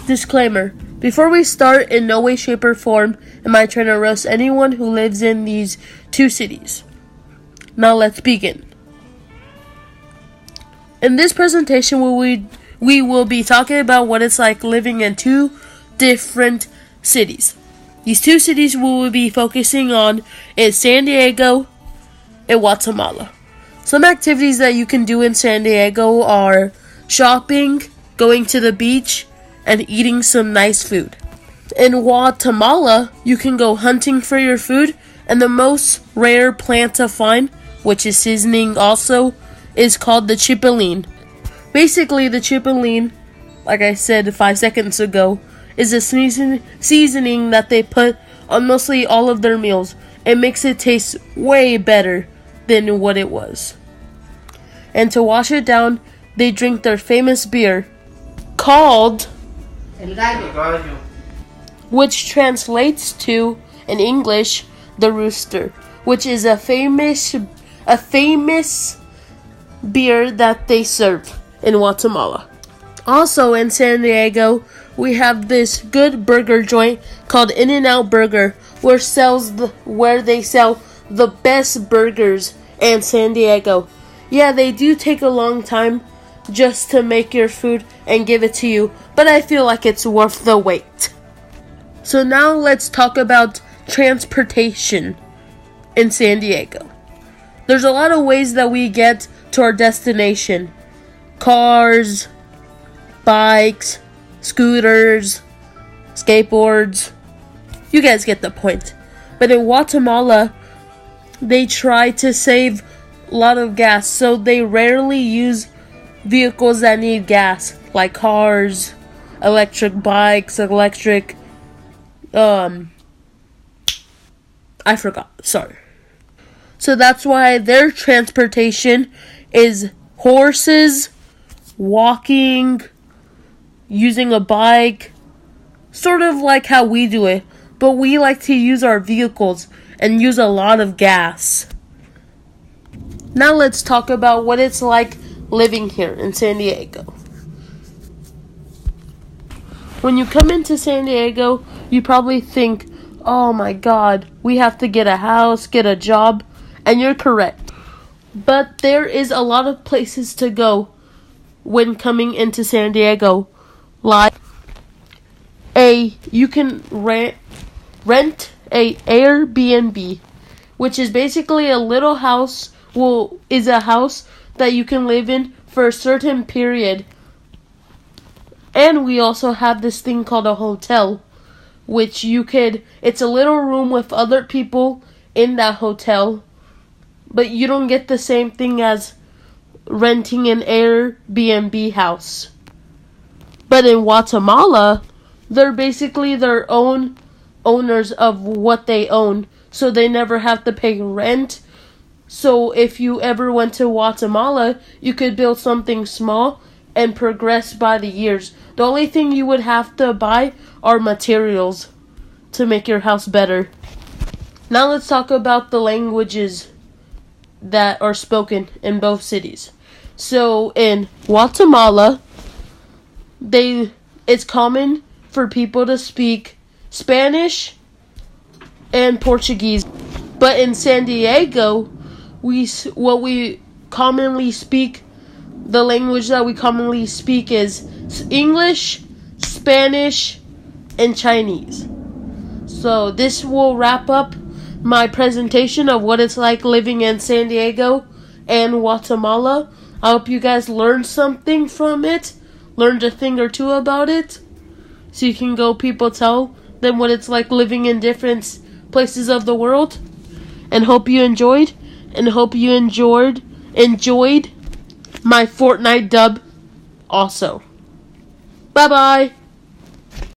Disclaimer. Before we start, in no way, shape, or form am I trying to roast anyone who lives in these two cities. Now let's begin. In this presentation, we will be talking about what it's like living in two different cities. These two cities we will be focusing on is San Diego and Guatemala. Some activities that you can do in San Diego are shopping, going to the beach, and eating some nice food. In Guatemala, you can go hunting for your food, and the most rare plant to find, which is seasoning also, is called the chipilín. Basically, the chipilín, like I said 5 seconds ago, is a seasoning that they put on mostly all of their meals. It makes it taste way better than what it was. And to wash it down, they drink their famous beer called El Gallo, which translates to, in English, the rooster, which is a famous beer that they serve in Guatemala. Also in San Diego, we have this good burger joint called In-N-Out Burger, where they sell the best burgers in San Diego. Yeah, they do take a long time just to make your food and give it to you, but I feel like it's worth the wait. So now let's talk about transportation in San Diego. There's a lot of ways that we get to our destination. Cars, bikes, scooters, skateboards. You guys get the point. But in Guatemala, they try to save a lot of gas, so they rarely use vehicles that need gas, like cars, electric bikes, I forgot, sorry. So that's why their transportation is horses, walking, using a bike, sort of like how we do it, but we like to use our vehicles and use a lot of gas. Now let's talk about what it's like living here in San Diego. When you come into San Diego, you probably think, oh my god, we have to get a house, get a job, and you're correct. But there is a lot of places to go when coming into San Diego. Like, you can rent a Airbnb, which is basically a little house, is a house that you can live in for a certain period. And we also have this thing called a hotel, which it's a little room with other people in that hotel, but you don't get the same thing as renting an Airbnb house. But in Guatemala, they're basically their own owners of what they own, so they never have to pay rent. So if you ever went to Guatemala, you could build something small and progress by the years. The only thing you would have to buy are materials to make your house better. Now let's talk about the languages that are spoken in both cities. So in Guatemala, it's common for people to speak Spanish and Portuguese. But in San Diego, the language that we commonly speak is English, Spanish, and Chinese. So this will wrap up my presentation of what it's like living in San Diego and Guatemala. I hope you guys learned something from it, learned a thing or two about it, so you can go tell them what it's like living in different places of the world. And hope you enjoyed my Fortnite dub also. Bye bye.